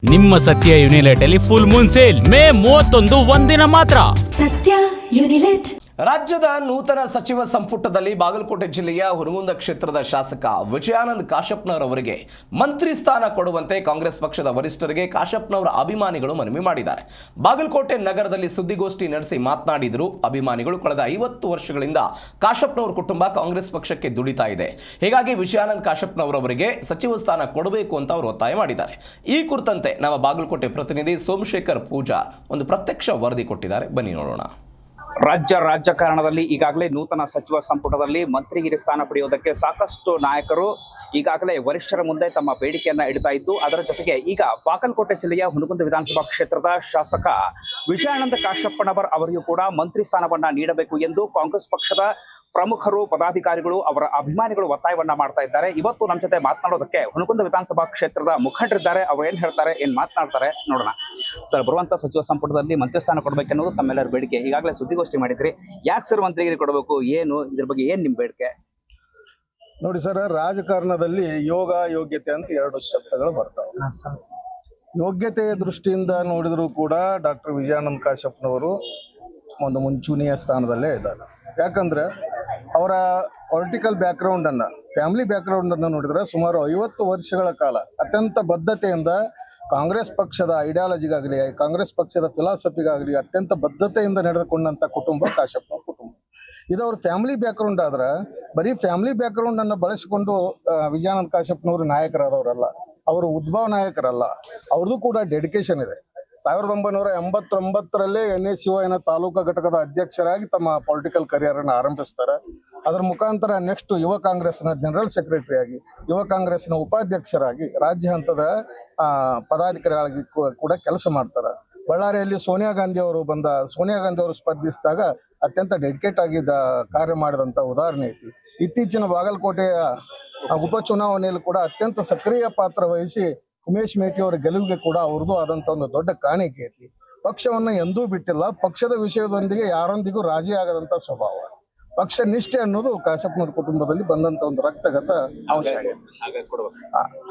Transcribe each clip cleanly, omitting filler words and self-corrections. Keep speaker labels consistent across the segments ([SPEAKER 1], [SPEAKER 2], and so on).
[SPEAKER 1] ನಿಮ್ಮ ಸತ್ಯ ಯುನಿಲೆಟ್ ಅಲ್ಲಿ ಫುಲ್ ಮೂನ್ ಸೇಲ್ ಮೇ 31 ಒಂದಿನ ಮಾತ್ರ.
[SPEAKER 2] ಸತ್ಯ ಯುನಿಲೆಟ್.
[SPEAKER 3] ರಾಜ್ಯದ ನೂತನ ಸಚಿವ ಸಂಪುಟದಲ್ಲಿ ಬಾಗಲಕೋಟೆ ಜಿಲ್ಲೆಯ ಹುನಗುಂದ ಕ್ಷೇತ್ರದ ಶಾಸಕ ವಿಜಯಾನಂದ ಕಾಶಪ್ಪನವರಿಗೆ ಮಂತ್ರಿ ಸ್ಥಾನ ಕೊಡುವಂತೆ ಕಾಂಗ್ರೆಸ್ ಪಕ್ಷದ ವರಿಷ್ಠರಿಗೆ ಕಾಶಪ್ಪನವರ ಅಭಿಮಾನಿಗಳು ಮನವಿ ಮಾಡಿದ್ದಾರೆ. ಬಾಗಲಕೋಟೆ ನಗರದಲ್ಲಿ ಸುದ್ದಿಗೋಷ್ಠಿ ನಡೆಸಿ ಮಾತನಾಡಿದರು ಅಭಿಮಾನಿಗಳು. ಕಳೆದ 50 ವರ್ಷಗಳಿಂದ ಕಾಶಪ್ಪನವರ ಕುಟುಂಬ ಕಾಂಗ್ರೆಸ್ ಪಕ್ಷಕ್ಕೆ ದುಡಿತಾ ಇದೆ. ಹೀಗಾಗಿ ವಿಜಯಾನಂದ ಕಾಶಪ್ಪನವರಿಗೆ ಸಚಿವ ಸ್ಥಾನ ಕೊಡಬೇಕು ಅಂತ ಅವರು ಒತ್ತಾಯ ಮಾಡಿದ್ದಾರೆ. ಈ ಕುರಿತಂತೆ ನಮ್ಮ ಬಾಗಲಕೋಟೆ ಪ್ರತಿನಿಧಿ ಸೋಮಶೇಖರ್ ಪೂಜಾರ್ ಒಂದು ಪ್ರತ್ಯಕ್ಷ ವರದಿ ಕೊಟ್ಟಿದ್ದಾರೆ. ಬನ್ನಿ ನೋಡೋಣ.
[SPEAKER 4] ರಾಜಕಾರಣದಲ್ಲಿ ಈಗಾಗಲೇ ನೂತನ ಸಚಿವ ಸಂಪುಟದಲ್ಲಿ ಮಂತ್ರಿಗಿರಿ ಸ್ಥಾನ ಪಡೆಯುವುದಕ್ಕೆ ಸಾಕಷ್ಟು ನಾಯಕರು ಈಗಾಗಲೇ ವರಿಷ್ಠರ ಮುಂದೆ ತಮ್ಮ ಬೇಡಿಕೆಯನ್ನ ಇಡ್ತಾ ಇದ್ದು, ಅದರ ಜೊತೆಗೆ ಈಗ ಬಾಗಲಕೋಟೆ ಜಿಲ್ಲೆಯ ಹುನಗುಂದ ವಿಧಾನಸಭಾ ಕ್ಷೇತ್ರದ ಶಾಸಕ ವಿಜಯಾನಂದ ಕಾಶಪ್ಪನವರ್ ಅವರಿಗೂ ಕೂಡ ಮಂತ್ರಿ ಸ್ಥಾನವನ್ನ ನೀಡಬೇಕು ಎಂದು ಕಾಂಗ್ರೆಸ್ ಪಕ್ಷದ ಪ್ರಮುಖರು, ಪದಾಧಿಕಾರಿಗಳು, ಅವರ ಅಭಿಮಾನಿಗಳು ಒತ್ತಾಯವನ್ನ ಮಾಡ್ತಾ ಇದ್ದಾರೆ. ಇವತ್ತು ನಮ್ಮ ಜೊತೆ ಮಾತನಾಡೋದಕ್ಕೆ ಹುನಗುಂದ ವಿಧಾನಸಭಾ ಕ್ಷೇತ್ರದ ಮುಖಂಡರಿದ್ದಾರೆ. ಅವರು ಏನ್ ಹೇಳ್ತಾರೆ, ಏನ್ ಮಾತನಾಡ್ತಾರೆ ನೋಡೋಣ. ಸರ್, ಬರುವಂತ ಸಚಿವ ಸಂಪುಟದಲ್ಲಿ ಮಂತ್ರಿ ಸ್ಥಾನ ಕೊಡಬೇಕೆನ್ನೋದು ತಮ್ಮೆಲ್ಲರ ಬೇಡಿಕೆ. ಈಗಾಗಲೇ ಸುದ್ದಿಗೋಷ್ಠಿ ಮಾಡಿದ್ರಿ. ಯಾಕೆ ಸರ್ ಮಂತ್ರಿಗಿರಿ ಕೊಡಬೇಕು, ಏನು ಇದ್ರ ಬಗ್ಗೆ ಏನ್ ನಿಮ್ ಬೇಡಿಕೆ?
[SPEAKER 5] ನೋಡಿ ಸರ್, ರಾಜಕಾರಣದಲ್ಲಿ ಯೋಗ ಯೋಗ್ಯತೆ ಅಂತ 2 ಶಬ್ದಗಳು ಬರ್ತಾವೆ. ಯೋಗ್ಯತೆಯ ದೃಷ್ಟಿಯಿಂದ ನೋಡಿದ್ರು ಕೂಡ ಡಾಕ್ಟರ್ ವಿಜಯಾನಂದ ಕಾಶಪ್ಪನವರು ಒಂದು ಮುಂಚೂಣಿಯ ಸ್ಥಾನದಲ್ಲೇ ಇದ್ದಾರೆ. ಯಾಕಂದ್ರೆ ಅವರ ಪೊಲಿಟಿಕಲ್ ಬ್ಯಾಕ್ಗ್ರೌಂಡ್ ಅನ್ನ, ಫ್ಯಾಮಿಲಿ ಬ್ಯಾಕ್ಗ್ರೌಂಡ್ ಅನ್ನು ನೋಡಿದ್ರೆ ಸುಮಾರು 50 ವರ್ಷಗಳ ಕಾಲ ಅತ್ಯಂತ ಬದ್ಧತೆಯಿಂದ ಕಾಂಗ್ರೆಸ್ ಪಕ್ಷದ ಐಡಿಯಾಲಜಿಗಾಗಲಿ, ಕಾಂಗ್ರೆಸ್ ಪಕ್ಷದ ಫಿಲಾಸಫಿಗಾಗಲಿ ಅತ್ಯಂತ ಬದ್ಧತೆಯಿಂದ ನಡೆದುಕೊಂಡಂತ ಕುಟುಂಬ ಕಾಶಪ್ಪನ ಕುಟುಂಬ. ಇದು ಅವ್ರ ಫ್ಯಾಮಿಲಿ ಬ್ಯಾಕ್ಗ್ರೌಂಡ್ ಆದ್ರೆ ಬರೀ ಫ್ಯಾಮಿಲಿ ಬ್ಯಾಕ್ಗ್ರೌಂಡ್ ಅನ್ನು ಬಳಸಿಕೊಂಡು ವಿಜಯಾನಂದ ಕಾಶಪ್ಪನವರು ನಾಯಕರಾದವರಲ್ಲ, ಅವರು ಉದ್ಭವ ನಾಯಕರಲ್ಲ. ಅವ್ರದ್ದು ಕೂಡ ಡೆಡಿಕೇಶನ್ ಇದೆ. 1989ರಲ್ಲಿ NACOನ ತಾಲೂಕಾ ಘಟಕದ ಅಧ್ಯಕ್ಷರಾಗಿ ತಮ್ಮ ಪೊಲಿಟಿಕಲ್ ಕರಿಯರ್ ಅನ್ನು ಆರಂಭಿಸ್ತಾರೆ. ಅದರ ಮುಖಾಂತರ ನೆಕ್ಸ್ಟ್ ಯುವ ಕಾಂಗ್ರೆಸ್ನ ಜನರಲ್ ಸೆಕ್ರೆಟರಿ ಆಗಿ, ಯುವ ಕಾಂಗ್ರೆಸ್ನ ಉಪಾಧ್ಯಕ್ಷರಾಗಿ, ರಾಜ್ಯ ಹಂತದ ಪದಾಧಿಕಾರಿಗಳಾಗಿ ಕೂಡ ಕೆಲಸ ಮಾಡ್ತಾರೆ. ಬಳ್ಳಾರಿಯಲ್ಲಿ ಸೋನಿಯಾ ಗಾಂಧಿ ಅವರು ಸ್ಪರ್ಧಿಸಿದಾಗ ಅತ್ಯಂತ ಡೆಡಿಕೇಟ್ ಆಗಿದ್ದ ಕಾರ್ಯ ಮಾಡಿದಂಥ ಉದಾಹರಣೆ ಐತಿ. ಇತ್ತೀಚಿನ ಬಾಗಲಕೋಟೆಯ ಉಪಚುನಾವಣೆಯಲ್ಲಿ ಕೂಡ ಅತ್ಯಂತ ಸಕ್ರಿಯ ಪಾತ್ರ ವಹಿಸಿ ಉಮೇಶ್ ಮೇಟಿ ಅವರ ಗೆಲುವಿಗೆ ಕೂಡ ಅವ್ರದ್ದು ಆದಂತ ಒಂದು ದೊಡ್ಡ ಕಾಣಿಕೆ ಐತಿ. ಪಕ್ಷವನ್ನ ಎಂದೂ ಬಿಟ್ಟಿಲ್ಲ. ಪಕ್ಷದ ವಿಷಯದೊಂದಿಗೆ ಯಾರೊಂದಿಗೂ ರಾಜಿ ಆಗದಂತ ಸ್ವಭಾವ, ಪಕ್ಷ ನಿಷ್ಠೆ ಅನ್ನೋದು ಕಾಶಪ್ಪನವರ ಕುಟುಂಬದಲ್ಲಿ ಬಂದಂತ ಒಂದು ರಕ್ತಗತ ಅಂಶ ಆಗಿದೆ.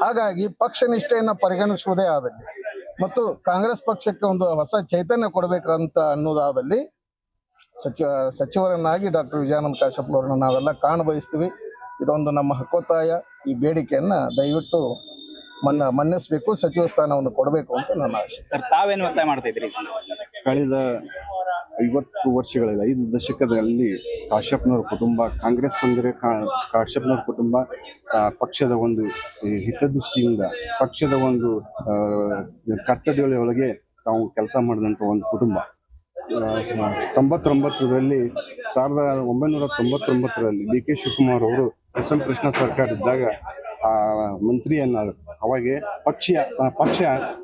[SPEAKER 5] ಹಾಗಾಗಿ ಪಕ್ಷ ನಿಷ್ಠೆಯನ್ನ ಪರಿಗಣಿಸುವುದೇ ಆದಲ್ಲಿ ಮತ್ತು ಕಾಂಗ್ರೆಸ್ ಪಕ್ಷಕ್ಕೆ ಒಂದು ಹೊಸ ಚೈತನ್ಯ ಕೊಡಬೇಕಂತ ಅನ್ನೋದಾದಲ್ಲಿ ಸಚಿವರನ್ನಾಗಿ ಡಾಕ್ಟರ್ ವಿಜಯಾನಂದ ಕಾಶಪ್ಪನವ್ರನ್ನ ನಾವೆಲ್ಲ ಕಾಣಬಯಸ್ತೀವಿ. ಇದೊಂದು ನಮ್ಮ ಹಕ್ಕೊತ್ತಾಯ. ಈ ಬೇಡಿಕೆಯನ್ನ ದಯವಿಟ್ಟು ಮನ್ನಿಸಬೇಕು, ಸಚಿವ ಸ್ಥಾನವನ್ನು ಕೊಡಬೇಕು ಅಂತ ನನ್ನ ಆಶೆ.
[SPEAKER 4] ಸರ್, ತಾವೇನು ಒತ್ತಾಯ ಮಾಡ್ತಾ ಇದ್ದೀರಿ?
[SPEAKER 6] ಕಳೆದ 50 ವರ್ಷಗಳಲ್ಲಿ, 5 ದಶಕದಲ್ಲಿ ಕಾಶಪ್ಪನವರ ಕುಟುಂಬ, ಕಾಂಗ್ರೆಸ್ ಅಂದರೆ ಕಾಶಪ್ಪನವರ ಕುಟುಂಬ ಪಕ್ಷದ ಒಂದು ಹಿತದೃಷ್ಟಿಯಿಂದ, ಪಕ್ಷದ ಒಂದು ಕರ್ತವ್ಯದೊಳಗೆ ತಾವು ಕೆಲಸ ಮಾಡಿದಂಥ ಒಂದು ಕುಟುಂಬ. 1999ರಲ್ಲಿ ಡಿ ಕೆ ಶಿವಕುಮಾರ್ ಅವರು SM ಕೃಷ್ಣ ಸರ್ಕಾರ ಇದ್ದಾಗ ಮಂತ್ರಿಯನ್ನಾದರು. ಅವಾಗೆ ಪಕ್ಷ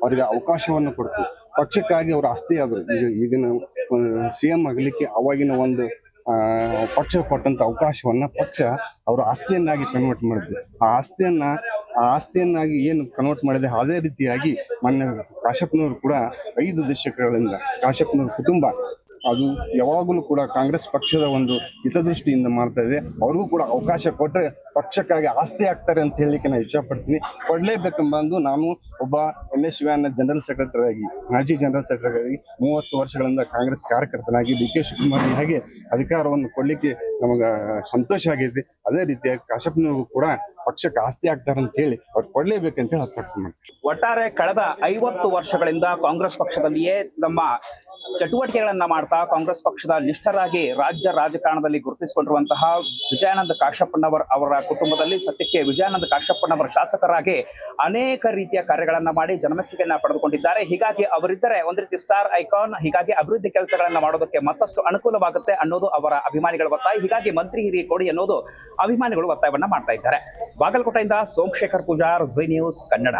[SPEAKER 6] ಅವರಿಗೆ ಅವಕಾಶವನ್ನು ಕೊಡ್ತು. ಪಕ್ಷಕ್ಕಾಗಿ ಅವರು ಆಸ್ತಿ ಆದರು. ಈಗಿನ CM ಆಗಲಿಕ್ಕೆ ಅವಾಗಿನ ಒಂದು ಪಕ್ಷ ಕೊಟ್ಟಂತ ಅವಕಾಶವನ್ನ ಪಕ್ಷ ಅವರು ಆಸ್ತಿಯನ್ನಾಗಿ ಕನ್ವರ್ಟ್ ಮಾಡಿದ್ರು. ಆ ಆಸ್ತಿಯನ್ನಾಗಿ ಏನು ಕನ್ವರ್ಟ್ ಮಾಡಿದೆ, ಅದೇ ರೀತಿಯಾಗಿ ಮೊನ್ನೆ ಕಾಶಪ್ಪನವರು ಕೂಡ 5 ದಶಕಗಳಿಂದ ಕಾಶಪ್ಪನವರ ಕುಟುಂಬ ಅದು ಯಾವಾಗಲೂ ಕೂಡ ಕಾಂಗ್ರೆಸ್ ಪಕ್ಷದ ಒಂದು ಹಿತದೃಷ್ಟಿಯಿಂದ ಮಾಡ್ತಾ ಇದೆ. ಅವ್ರಿಗೂ ಕೂಡ ಅವಕಾಶ ಕೊಟ್ಟರೆ ಪಕ್ಷಕ್ಕಾಗಿ ಆಸ್ತಿ ಆಗ್ತಾರೆ ಅಂತ ಹೇಳಲಿಕ್ಕೆ ನಾನು ಇಷ್ಟಪಡ್ತೀನಿ. ಕೊಡಲೇಬೇಕೆಂಬಂದು ನಾನು ಒಬ್ಬ NACOನ ಜನರಲ್ ಸೆಕ್ರೆಟರಿ ಆಗಿ, ಮಾಜಿ ಜನರಲ್ ಸೆಕ್ರೆಟರಿ ಆಗಿ 30 ವರ್ಷಗಳಿಂದ ಕಾಂಗ್ರೆಸ್ ಕಾರ್ಯಕರ್ತನಾಗಿ ಡಿ ಕೆ ಶಿವಕುಮಾರ್ ಹಾಗೆ ಅಧಿಕಾರವನ್ನು ಕೊಡಲಿಕ್ಕೆ ನಮಗೆ ಸಂತೋಷ ಆಗೈತಿ. ಅದೇ ರೀತಿಯಾಗಿ ಕಾಶಪ್ಪನವ್ರಿಗೂ ಕೂಡ ಪಕ್ಷಕ್ಕೆ ಆಸ್ತಿ ಆಗ್ತಾರೆ ಅಂತ ಹೇಳಿ ಅವ್ರು ಕೊಡಲೇಬೇಕಂತ ಹೇಳಿ ಅರ್ಥ.
[SPEAKER 4] ಒಟ್ಟಾರೆ ಕಳೆದ 50 ವರ್ಷಗಳಿಂದ ಕಾಂಗ್ರೆಸ್ ಪಕ್ಷದಲ್ಲಿಯೇ ನಮ್ಮ ಚಟುವಟಿಕೆಗಳನ್ನ ಮಾಡ್ತಾ ಕಾಂಗ್ರೆಸ್ ಪಕ್ಷದ ನಿಷ್ಠರಾಗಿ ರಾಜ್ಯ ರಾಜಕಾರಣದಲ್ಲಿ ಗುರುತಿಸಿಕೊಂಡಿರುವಂತಹ ವಿಜಯಾನಂದ ಕಾಶಪ್ಪನವರ್ ಅವರ ಕುಟುಂಬದಲ್ಲಿ ಸದ್ಯಕ್ಕೆ ವಿಜಯಾನಂದ ಕಾಶಪ್ಪನವರ ಶಾಸಕರಾಗಿ ಅನೇಕ ರೀತಿಯ ಕಾರ್ಯಗಳನ್ನ ಮಾಡಿ ಜನಮೆಚ್ಚುಗೆಯನ್ನ ಪಡೆದುಕೊಂಡಿದ್ದಾರೆ. ಹೀಗಾಗಿ ಅವರಿದ್ದರೆ ಒಂದು ರೀತಿ ಸ್ಟಾರ್ ಐಕಾನ್. ಹೀಗಾಗಿ ಅಭಿವೃದ್ಧಿ ಕೆಲಸಗಳನ್ನ ಮಾಡೋದಕ್ಕೆ ಮತ್ತಷ್ಟು ಅನುಕೂಲವಾಗುತ್ತೆ ಅನ್ನೋದು ಅವರ ಅಭಿಮಾನಿಗಳ ಒತ್ತಾಯ. ಹೀಗಾಗಿ ಮಂತ್ರಿ ಹಿರಿಯ ಕೊಡಿ ಅನ್ನೋದು ಅಭಿಮಾನಿಗಳು ಒತ್ತಾಯವನ್ನ ಮಾಡ್ತಾ ಇದ್ದಾರೆ. ಬಾಗಲಕೋಟೆಯಿಂದ ಸೋಮಶೇಖರ್ ಪೂಜಾರ್, ಜೈ ನ್ಯೂಸ್ ಕನ್ನಡ.